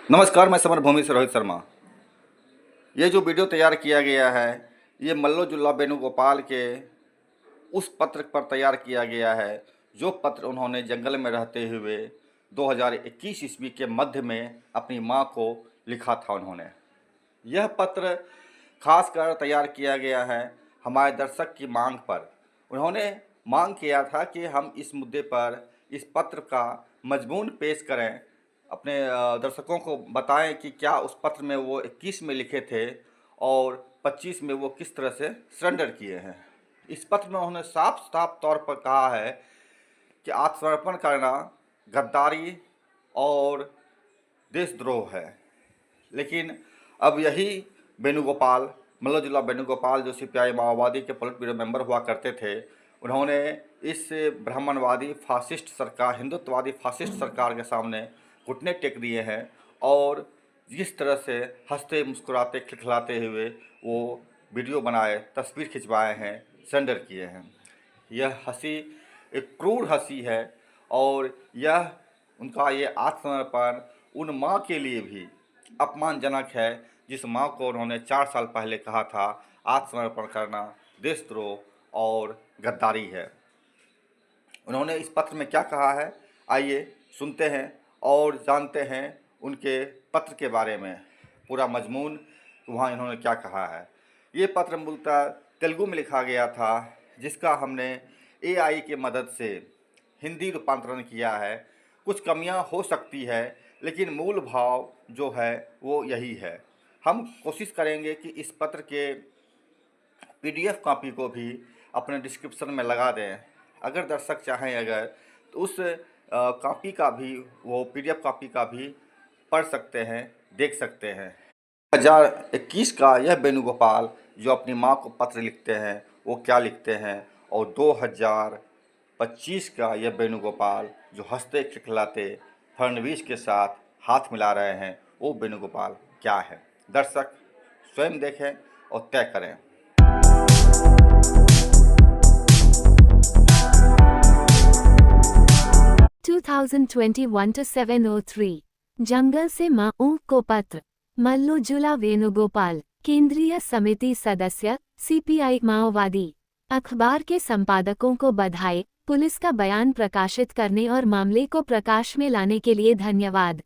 नमस्कार, मैं समरभूमि से रोहित शर्मा। ये जो वीडियो तैयार किया गया है, ये मल्लोजुल्ला वेणुगोपाल के उस पत्र पर तैयार किया गया है, जो पत्र उन्होंने जंगल में रहते हुए 2021 ईस्वी के मध्य में अपनी मां को लिखा था उन्होंने। यह पत्र खासकर तैयार किया गया है हमारे दर्शक की मांग पर। उन्होंने मांग किया था कि हम इस मुद्दे पर इस पत्र का मजमून पेश करें, अपने दर्शकों को बताएं कि क्या उस पत्र में वो 21 में लिखे थे और 25 में वो किस तरह से सरेंडर किए हैं। इस पत्र में उन्होंने साफ साफ तौर पर कहा है कि आत्मसमर्पण करना गद्दारी और देशद्रोह है। लेकिन अब यही वेणुगोपाल, मल्लोजुल्ला वेणुगोपाल, जो सीपीआई माओवादी के पोलिट ब्यूरो मेंबर हुआ करते थे, उन्होंने इस ब्राह्मणवादी फासिस्ट सरकार, हिंदुत्ववादी फासिस्ट सरकार के सामने घुटने टेक दिए हैं और जिस तरह से हंसते मुस्कुराते खिलखिलाते हुए वो वीडियो बनाए, तस्वीर खिंचवाए हैं, सरेंडर किए हैं। यह हंसी एक क्रूर हंसी है और यह उनका ये आत्मसमर्पण उन माँ के लिए भी अपमानजनक है जिस माँ को उन्होंने 4 साल पहले कहा था आत्मसमर्पण करना देशद्रोह और गद्दारी है। उन्होंने इस पत्र में क्या कहा है, आइए सुनते हैं और जानते हैं उनके पत्र के बारे में पूरा मजमून, वहाँ इन्होंने क्या कहा है। ये पत्र मूलतः तेलुगु में लिखा गया था, जिसका हमने एआई की मदद से हिंदी रूपांतरण किया है। कुछ कमियां हो सकती है, लेकिन मूल भाव जो है वो यही है। हम कोशिश करेंगे कि इस पत्र के पीडीएफ कॉपी को भी अपने डिस्क्रिप्शन में लगा दें। अगर दर्शक चाहें तो उस कॉपी का भी, वो पीडीएफ कॉपी का भी पढ़ सकते हैं, देख सकते हैं। 2021 का यह वेणुगोपाल जो अपनी माँ को पत्र लिखते हैं, वो क्या लिखते हैं, और 2025 का यह वेणुगोपाल जो हंसते खिलखिलाते फडणवीस के साथ हाथ मिला रहे हैं, वो वेणुगोपाल क्या है। दर्शक स्वयं देखें और तय करें। 2021-703 जंगल से माओं को पत्र। मल्लोजुला वेणुगोपाल, केंद्रीय समिति सदस्य, सीपीआई माओवादी। अखबार के संपादकों को बधाई, पुलिस का बयान प्रकाशित करने और मामले को प्रकाश में लाने के लिए धन्यवाद।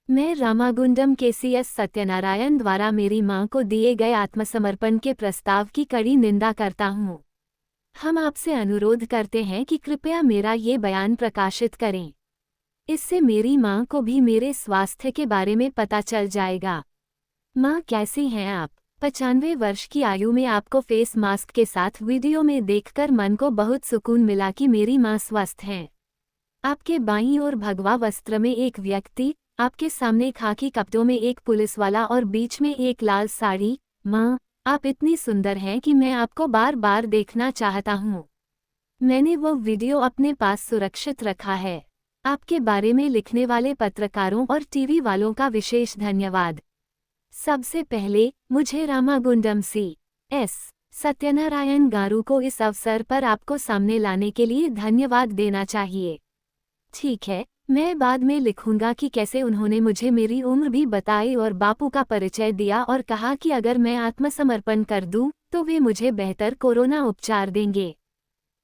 मैं रामागुंडम केसीएस सत्यनारायण द्वारा मेरी मां को दिए गए आत्मसमर्पण के प्रस्ताव की कड़ी निंदा करता हूं। हम आपसे अनुरोध करते हैं कि कृपया मेरा ये बयान प्रकाशित करें। इससे मेरी मां को भी मेरे स्वास्थ्य के बारे में पता चल जाएगा। मां, कैसी हैं आप? 95 वर्ष की आयु में आपको फेस मास्क के साथ वीडियो में देखकर मन को बहुत सुकून मिला कि मेरी मां स्वस्थ हैं। आपके बाईं ओर भगवा वस्त्र में एक व्यक्ति, आपके सामने खाकी कपड़ों में एक पुलिसवाला और बीच में एक लाल साड़ी। मां, आप इतनी सुंदर हैं कि मैं आपको बार बार देखना चाहता हूँ। मैंने वो वीडियो अपने पास सुरक्षित रखा है। आपके बारे में लिखने वाले पत्रकारों और टीवी वालों का विशेष धन्यवाद। सबसे पहले मुझे रामागुंडम सी.एस. सत्यनारायण गारू को इस अवसर पर आपको सामने लाने के लिए धन्यवाद देना चाहिए। ठीक है, मैं बाद में लिखूंगा कि कैसे उन्होंने मुझे मेरी उम्र भी बताई और बापू का परिचय दिया और कहा कि अगर मैं आत्मसमर्पण कर दूं तो वे मुझे बेहतर कोरोना उपचार देंगे।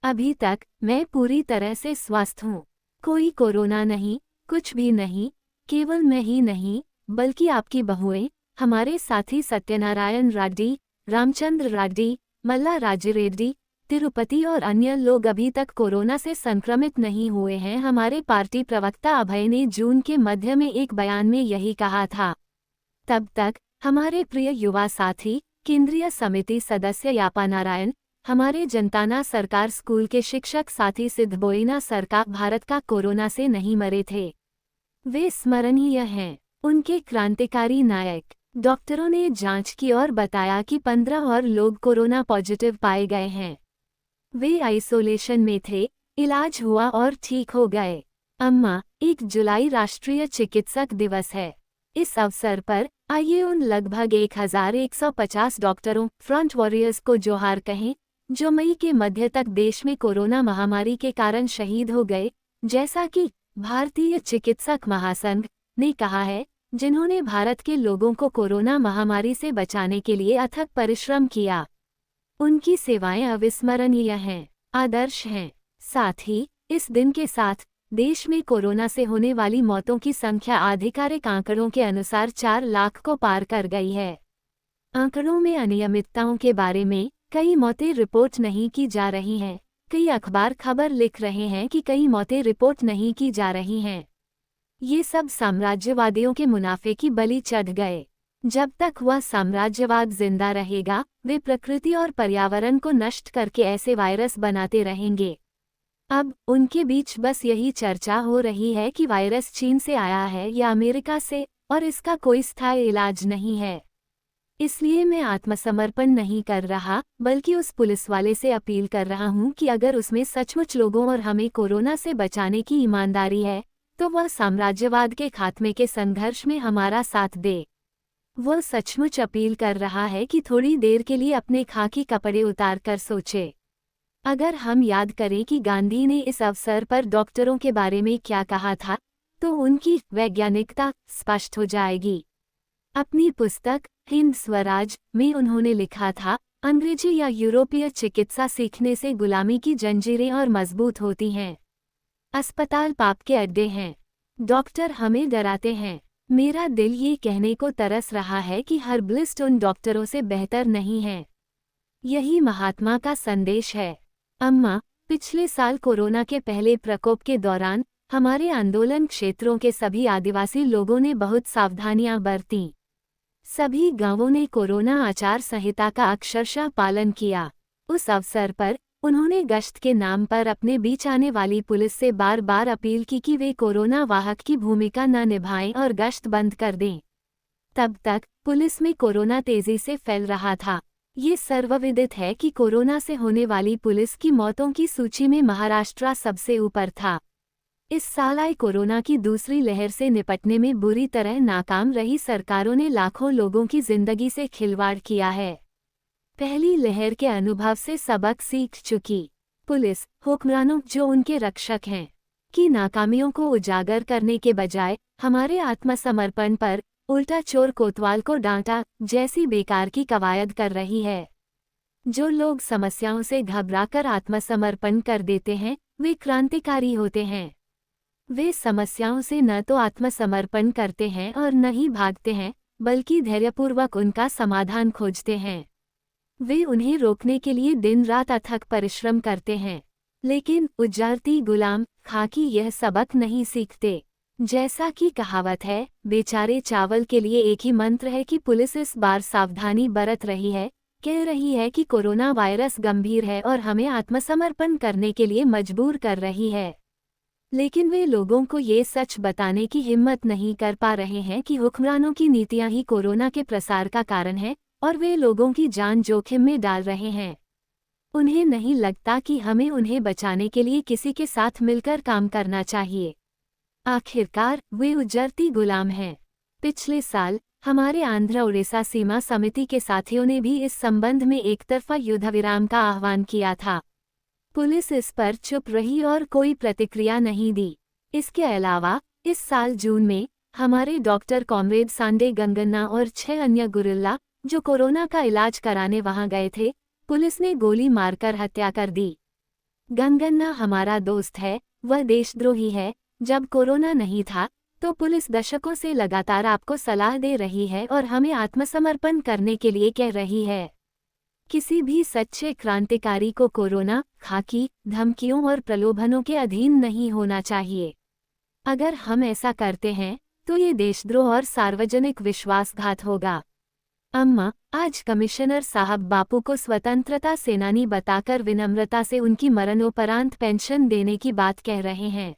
अभी तक मैं पूरी तरह से स्वस्थ हूं। कोई कोरोना नहीं, कुछ भी नहीं। केवल मैं ही नहीं, बल्कि आपकी बहुएं, हमारे साथी सत्यनारायण रेड्डी, रामचंद्र रेड्डी, मल्ला राजू रेड्डी, तिरुपति और अन्य लोग अभी तक कोरोना से संक्रमित नहीं हुए हैं। हमारे पार्टी प्रवक्ता अभय ने जून के मध्य में एक बयान में यही कहा था। तब तक हमारे प्रिय युवा साथी, केंद्रीय समिति सदस्य यापा नारायण, हमारे जनताना सरकार स्कूल के शिक्षक साथी सिद्धबोईना सरकार भारत का कोरोना से नहीं मरे थे। वे स्मरणीय हैं। उनके क्रांतिकारी नायक। डॉक्टरों ने जांच की और बताया कि 15 और लोग कोरोना पॉजिटिव पाए गए हैं। वे आइसोलेशन में थे, इलाज हुआ और ठीक हो गए। अम्मा, 1 जुलाई राष्ट्रीय चिकित्सक दिवस है। इस अवसर पर आइए उन लगभग 1150 डॉक्टरों, फ्रंट वॉरियर्स को जोहार कहें, जो मई के मध्य तक देश में कोरोना महामारी के कारण शहीद हो गए। जैसा कि भारतीय चिकित्सक महासंघ ने कहा है, जिन्होंने भारत के लोगों को कोरोना महामारी से बचाने के लिए अथक परिश्रम किया। उनकी सेवाएं अविस्मरणीय हैं, आदर्श हैं। साथ ही इस दिन के साथ देश में कोरोना से होने वाली मौतों की संख्या आधिकारिक आंकड़ों के अनुसार 4 लाख को पार कर गई है। आंकड़ों में अनियमितताओं के बारे में कई मौतें रिपोर्ट नहीं की जा रही हैं। कई अखबार खबर लिख रहे हैं कि कई मौतें रिपोर्ट नहीं की जा रही हैं। ये सब साम्राज्यवादियों के मुनाफे की बलि चढ़ गए। जब तक वह साम्राज्यवाद जिंदा रहेगा, वे प्रकृति और पर्यावरण को नष्ट करके ऐसे वायरस बनाते रहेंगे। अब उनके बीच बस यही चर्चा हो रही है कि वायरस चीन से आया है या अमेरिका से, और इसका कोई स्थायी इलाज नहीं है। इसलिए मैं आत्मसमर्पण नहीं कर रहा, बल्कि उस पुलिस वाले से अपील कर रहा हूं कि अगर उसमें सचमुच लोगों और हमें कोरोना से बचाने की ईमानदारी है, तो वह साम्राज्यवाद के खात्मे के संघर्ष में हमारा साथ दे। वह सचमुच अपील कर रहा है कि थोड़ी देर के लिए अपने खाकी कपड़े उतार कर सोचे। अगर हम याद करें कि गांधी ने इस अवसर पर डॉक्टरों के बारे में क्या कहा था, तो उनकी वैज्ञानिकता स्पष्ट हो जाएगी। अपनी पुस्तक हिंद स्वराज में उन्होंने लिखा था, अंग्रेजी या यूरोपीय चिकित्सा सीखने से गुलामी की जंजीरें और मजबूत होती हैं। अस्पताल पाप के अड्डे हैं। डॉक्टर हमें डराते हैं। मेरा दिल ये कहने को तरस रहा है कि हर्बलिस्ट उन डॉक्टरों से बेहतर नहीं है। यही महात्मा का संदेश है। अम्मा, पिछले साल कोरोना के पहले प्रकोप के दौरान हमारे आंदोलन क्षेत्रों के सभी आदिवासी लोगों ने बहुत सावधानियां बरतीं। सभी गांवों ने कोरोना आचार संहिता का अक्षरशः पालन किया। उस अवसर पर उन्होंने गश्त के नाम पर अपने बीच आने वाली पुलिस से बार बार अपील की कि वे कोरोना वाहक की भूमिका न निभाएं और गश्त बंद कर दें। तब तक पुलिस में कोरोना तेजी से फैल रहा था। ये सर्वविदित है कि कोरोना से होने वाली पुलिस की मौतों की सूची में महाराष्ट्र सबसे ऊपर था। इस साल आई कोरोना की दूसरी लहर से निपटने में बुरी तरह नाकाम रही सरकारों ने लाखों लोगों की जिंदगी से खिलवाड़ किया है। पहली लहर के अनुभव से सबक सीख चुकी पुलिस, हुक्मरानों जो उनके रक्षक हैं, की नाकामियों को उजागर करने के बजाय हमारे आत्मसमर्पण पर उल्टा चोर कोतवाल को डांटा जैसी बेकार की कवायद कर रही है। जो लोग समस्याओं से घबराकर आत्मसमर्पण कर देते हैं, वे क्रांतिकारी होते हैं। वे समस्याओं से न तो आत्मसमर्पण करते हैं और न ही भागते हैं, बल्कि धैर्यपूर्वक उनका समाधान खोजते हैं। वे उन्हें रोकने के लिए दिन रात अथक परिश्रम करते हैं, लेकिन उजारती गुलाम खाकी यह सबक नहीं सीखते। जैसा कि कहावत है, बेचारे चावल के लिए एक ही मंत्र है कि पुलिस इस बार सावधानी बरत रही है, कह रही है कि कोरोना वायरस गंभीर है और हमें आत्मसमर्पण करने के लिए मजबूर कर रही है। लेकिन वे लोगों को ये सच बताने की हिम्मत नहीं कर पा रहे हैं कि हुक्मरानों की नीतियां ही कोरोना के प्रसार का कारण है और वे लोगों की जान जोखिम में डाल रहे हैं। उन्हें नहीं लगता कि हमें उन्हें बचाने के लिए किसी के साथ मिलकर काम करना चाहिए। आखिरकार वे उजरती गुलाम हैं। पिछले साल हमारे आंध्र उड़ीसा सीमा समिति के साथियों ने भी इस संबंध में एकतरफा युद्धविराम का आह्वान किया था। पुलिस इस पर चुप रही और कोई प्रतिक्रिया नहीं दी। इसके अलावा इस साल जून में हमारे डॉक्टर कॉमरेड सांडे गंगन्ना और 6 अन्य गुरिल्ला जो कोरोना का इलाज कराने वहां गए थे, पुलिस ने गोली मारकर हत्या कर दी। गंगन्ना हमारा दोस्त है, वह देशद्रोही है। जब कोरोना नहीं था तो पुलिस दशकों से लगातार आपको सलाह दे रही है और हमें आत्मसमर्पण करने के लिए कह रही है। किसी भी सच्चे क्रांतिकारी को कोरोना, खाकी, धमकियों और प्रलोभनों के अधीन नहीं होना चाहिए। अगर हम ऐसा करते हैं तो ये देशद्रोह और सार्वजनिक विश्वासघात होगा। अम्मा, आज कमिश्नर साहब बापू को स्वतंत्रता सेनानी बताकर विनम्रता से उनकी मरणोपरांत पेंशन देने की बात कह रहे हैं,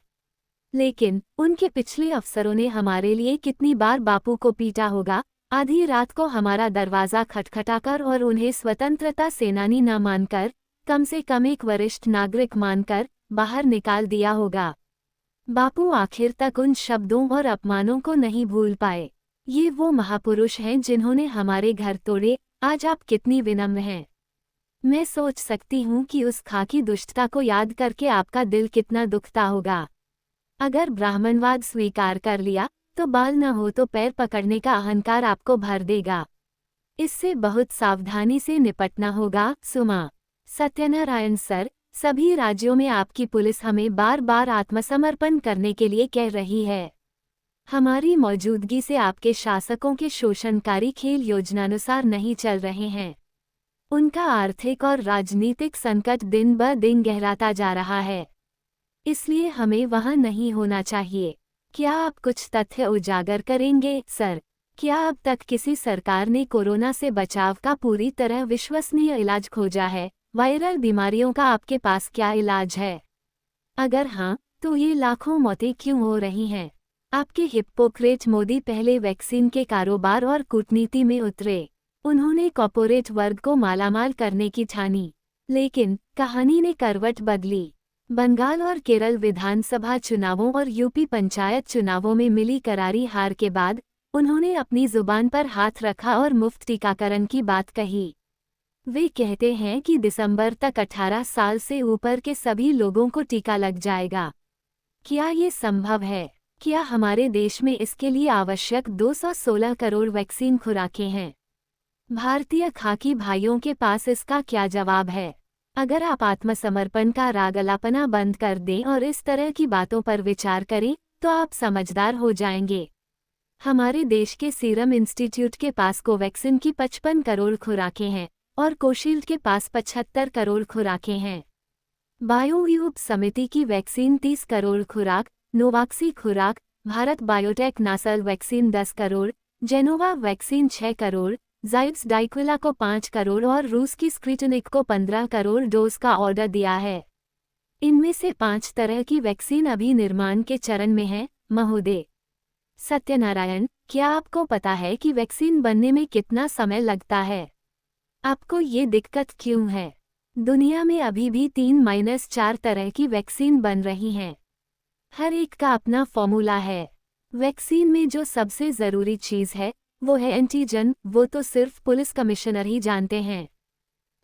लेकिन उनके पिछले अफसरों ने हमारे लिए कितनी बार बापू को पीटा होगा, आधी रात को हमारा दरवाजा खटखटाकर और उन्हें स्वतंत्रता सेनानी न मानकर, कम से कम एक वरिष्ठ नागरिक मानकर बाहर निकाल दिया होगा। बापू आखिर तक उन शब्दों और अपमानों को नहीं भूल पाए। ये वो महापुरुष हैं जिन्होंने हमारे घर तोड़े। आज आप कितनी विनम्र हैं। मैं सोच सकती हूँ कि उस खाकी दुष्टता को याद करके आपका दिल कितना दुखता होगा। अगर ब्राह्मणवाद स्वीकार कर लिया तो बाल न हो तो पैर पकड़ने का अहंकार आपको भर देगा। इससे बहुत सावधानी से निपटना होगा। सुमा सत्यनारायण सर, सभी राज्यों में आपकी पुलिस हमें बार बार आत्मसमर्पण करने के लिए कह रही है। हमारी मौजूदगी से आपके शासकों के शोषणकारी खेल योजनानुसार नहीं चल रहे हैं। उनका आर्थिक और राजनीतिक संकट दिन ब दिन गहराता जा रहा है, इसलिए हमें वहां नहीं होना चाहिए। क्या आप कुछ तथ्य उजागर करेंगे सर? क्या अब तक किसी सरकार ने कोरोना से बचाव का पूरी तरह विश्वसनीय इलाज खोजा है? वायरल बीमारियों का आपके पास क्या इलाज है? अगर हाँ, तो ये लाखों मौतें क्यों हो रही हैं? आपके हिप्पोक्रेट मोदी पहले वैक्सीन के कारोबार और कूटनीति में उतरे। उन्होंने कॉर्पोरेट वर्ग को मालामाल करने की ठानी, लेकिन कहानी ने करवट बदली। बंगाल और केरल विधानसभा चुनावों और यूपी पंचायत चुनावों में मिली करारी हार के बाद उन्होंने अपनी जुबान पर हाथ रखा और मुफ्त टीकाकरण की बात कही। वे कहते हैं कि दिसंबर तक 18 साल से ऊपर के सभी लोगों को टीका लग जाएगा। क्या ये संभव है? क्या हमारे देश में इसके लिए आवश्यक 216 करोड़ वैक्सीन खुराकें हैं? भारतीय खाकी भाइयों के पास इसका क्या जवाब है? अगर आप आत्मसमर्पण का रागलापना बंद कर दें और इस तरह की बातों पर विचार करें तो आप समझदार हो जाएंगे। हमारे देश के सीरम इंस्टीट्यूट के पास कोवैक्सीन की 55 करोड़ खुराकें हैं और कोशील्ड के पास 75 करोड़ खुराकें हैं। बायोयूब समिति की वैक्सीन 30 करोड़ खुराक, नोवाक्सी खुराक, Bharat biotech nasal vaccine 10 crore, Gennova vaccine 6 crore, Zydus डाइक्विला को 5 करोड़ और रूस की स्क्रिटनिक को 15 करोड़ डोज का ऑर्डर दिया है। इनमें से 5 तरह की वैक्सीन अभी निर्माण के चरण में है। महोदय सत्यनारायण, क्या आपको पता है कि वैक्सीन बनने में कितना समय लगता है? आपको ये दिक्कत क्यों है? दुनिया में अभी भी 3-4 तरह की वैक्सीन बन रही हैं। हर एक का अपना फॉर्मूला है। वैक्सीन में जो सबसे ज़रूरी चीज़ है वो है एंटीजन, वो तो सिर्फ पुलिस कमिश्नर ही जानते हैं।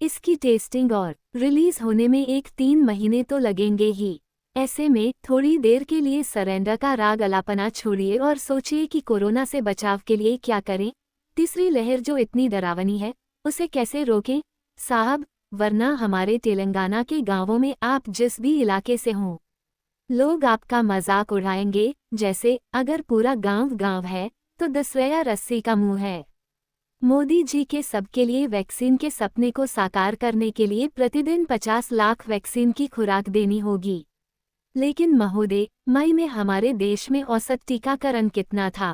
इसकी टेस्टिंग और रिलीज होने में 1-3 महीने तो लगेंगे ही। ऐसे में थोड़ी देर के लिए सरेंडर का राग अलापना छोड़िए और सोचिए कि कोरोना से बचाव के लिए क्या करें। तीसरी लहर जो इतनी डरावनी है, उसे कैसे रोकें साहब? वरना हमारे तेलंगाना के गांवों में आप जिस भी इलाके से हों, लोग आपका मजाक उड़ाएंगे, जैसे अगर पूरा गांव है तो दसवैया रस्सी का मुंह है। मोदी जी के सबके लिए वैक्सीन के सपने को साकार करने के लिए प्रतिदिन 50 लाख वैक्सीन की खुराक देनी होगी। लेकिन महोदय, मई में हमारे देश में औसत टीकाकरण कितना था?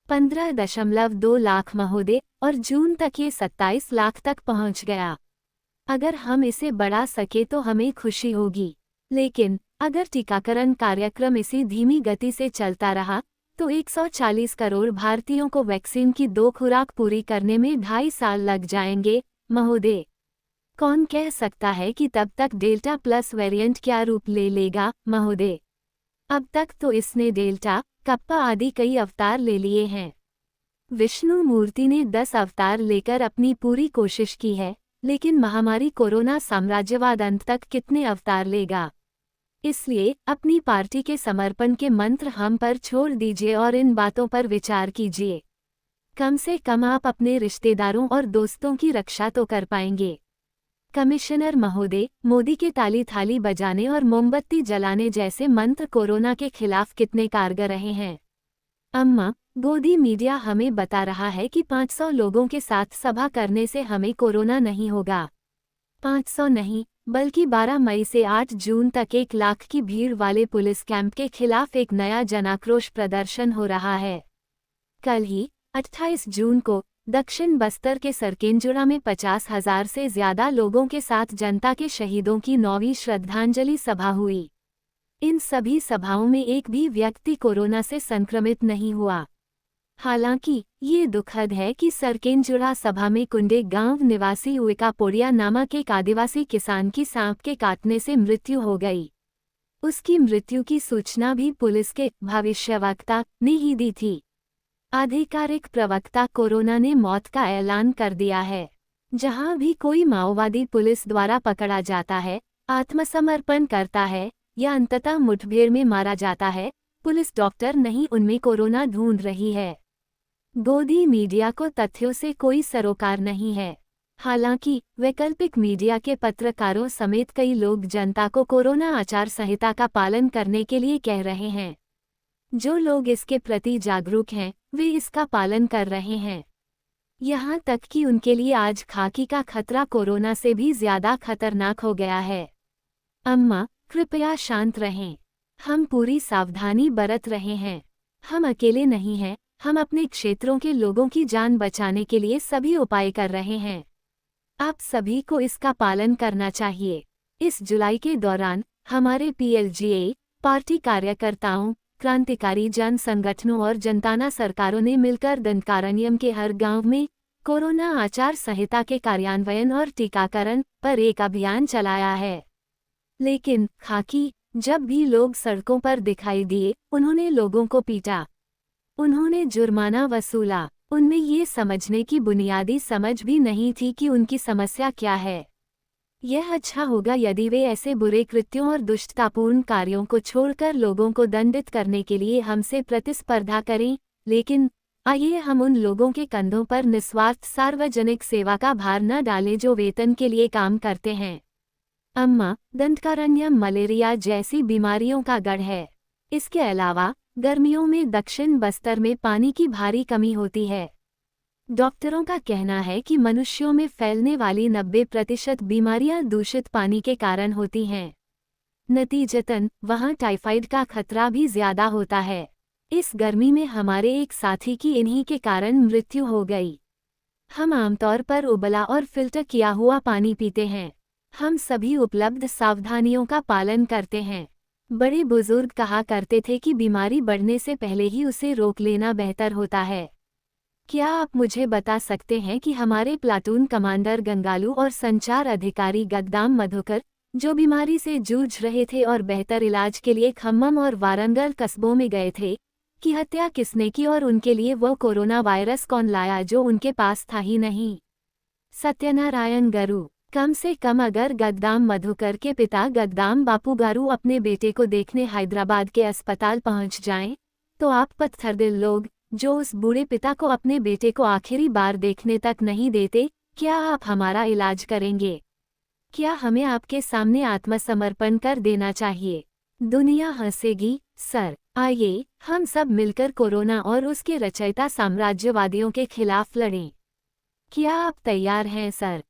15.2 लाख महोदय, और जून तक ये 27 लाख तक पहुंच गया। अगर हम इसे बढ़ा सके तो हमें खुशी होगी, लेकिन अगर टीकाकरण कार्यक्रम इसी धीमी गति से चलता रहा तो 140 करोड़ भारतीयों को वैक्सीन की 2 खुराक पूरी करने में 2.5 साल लग जाएंगे। महोदय, कौन कह सकता है कि तब तक डेल्टा प्लस वेरिएंट क्या रूप ले लेगा? महोदय, अब तक तो इसने डेल्टा, कप्पा आदि कई अवतार ले लिए हैं। विष्णु मूर्ति ने 10 अवतार लेकर अपनी पूरी कोशिश की है, लेकिन महामारी कोरोना साम्राज्यवाद अंत तक कितने अवतार लेगा? इसलिए अपनी पार्टी के समर्पण के मंत्र हम पर छोड़ दीजिए और इन बातों पर विचार कीजिए। कम से कम आप अपने रिश्तेदारों और दोस्तों की रक्षा तो कर पाएंगे। कमिश्नर महोदय, मोदी के ताली थाली बजाने और मोमबत्ती जलाने जैसे मंत्र कोरोना के खिलाफ कितने कारगर रहे हैं? अम्मा, गोदी मीडिया हमें बता रहा है कि 500 लोगों के साथ सभा करने से हमें कोरोना नहीं होगा। 500 नहीं, बल्कि 12 मई से 8 जून तक 1 लाख की भीड़ वाले पुलिस कैंप के खिलाफ एक नया जनाक्रोश प्रदर्शन हो रहा है। कल ही 28 जून को दक्षिण बस्तर के सरकेंजुड़ा में 50,000 से ज्यादा लोगों के साथ जनता के शहीदों की 9वीं श्रद्धांजलि सभा हुई। इन सभी सभाओं में एक भी व्यक्ति कोरोना से संक्रमित नहीं हुआ। हालांकि ये दुखद है कि सरकेंजुड़ा सभा में कुंडे गांव निवासी उइका पोड़िया नामक एक आदिवासी किसान की सांप के काटने से मृत्यु हो गई। उसकी मृत्यु की सूचना भी पुलिस के भविष्यवक्ता ने ही दी थी। आधिकारिक प्रवक्ता कोरोना ने मौत का ऐलान कर दिया है। जहां भी कोई माओवादी पुलिस द्वारा पकड़ा जाता है, आत्मसमर्पण करता है या अंततः मुठभेड़ में मारा जाता है, पुलिस डॉक्टर नहीं, उनमें कोरोना ढूंढ रही है। गोदी मीडिया को तथ्यों से कोई सरोकार नहीं है। हालांकि वैकल्पिक मीडिया के पत्रकारों समेत कई लोग जनता को कोरोना आचार संहिता का पालन करने के लिए कह रहे हैं। जो लोग इसके प्रति जागरूक हैं, वे इसका पालन कर रहे हैं। यहाँ तक कि उनके लिए आज खाकी का खतरा कोरोना से भी ज्यादा खतरनाक हो गया है। अम्मा, कृपया शांत रहें। हम पूरी सावधानी बरत रहे हैं। हम अकेले नहीं हैं, हम अपने क्षेत्रों के लोगों की जान बचाने के लिए सभी उपाय कर रहे हैं। आप सभी को इसका पालन करना चाहिए। इस जुलाई के दौरान हमारे PLGA पार्टी कार्यकर्ताओं, क्रांतिकारी जन संगठनों और जनताना सरकारों ने मिलकर दंडकारण्यम के हर गांव में कोरोना आचार संहिता के कार्यान्वयन और टीकाकरण पर एक अभियान चलाया है। लेकिन खाकी, जब भी लोग सड़कों पर दिखाई दिए, उन्होंने लोगों को पीटा, उन्होंने जुर्माना वसूला। उनमें ये समझने की बुनियादी समझ भी नहीं थी कि उनकी समस्या क्या है। यह अच्छा होगा यदि वे ऐसे बुरे कृत्यों और दुष्टतापूर्ण कार्यों को छोड़कर लोगों को दंडित करने के लिए हमसे प्रतिस्पर्धा करें, लेकिन आइए हम उन लोगों के कंधों पर निस्वार्थ सार्वजनिक सेवा का भार न डालें जो वेतन के लिए काम करते हैं। अम्मा, दंडकारण्यम मलेरिया जैसी बीमारियों का गढ़ है। इसके अलावा गर्मियों में दक्षिण बस्तर में पानी की भारी कमी होती है। डॉक्टरों का कहना है कि मनुष्यों में फैलने वाली 90% बीमारियां दूषित पानी के कारण होती हैं। नतीजतन वहां टाइफाइड का खतरा भी ज्यादा होता है। इस गर्मी में हमारे एक साथी की इन्हीं के कारण मृत्यु हो गई। हम आमतौर पर उबला और फिल्टर किया हुआ पानी पीते हैं। हम सभी उपलब्ध सावधानियों का पालन करते हैं। बड़े बुजुर्ग कहा करते थे कि बीमारी बढ़ने से पहले ही उसे रोक लेना बेहतर होता है। क्या आप मुझे बता सकते हैं कि हमारे प्लाटून कमांडर गंगालू और संचार अधिकारी गद्दाम मधुकर, जो बीमारी से जूझ रहे थे और बेहतर इलाज के लिए खम्मम और वारंगल कस्बों में गए थे, की हत्या किसने की और उनके लिए वो कोरोना वायरस कौन लाया जो उनके पास था ही नहीं? सत्यनारायण गारू। कम से कम अगर गद्दाम मधुकर के पिता गद्दाम बापू गारू अपने बेटे को देखने हैदराबाद के अस्पताल पहुंच जाएं, तो आप पत्थरदिल लोग, जो उस बूढ़े पिता को अपने बेटे को आखिरी बार देखने तक नहीं देते, क्या आप हमारा इलाज करेंगे? क्या हमें आपके सामने आत्मसमर्पण कर देना चाहिए? दुनिया हंसेगी, सर। आइए हम सब मिलकर कोरोना और उसके रचयिता साम्राज्यवादियों के खिलाफ लड़ें। क्या आप तैयार हैं, सर?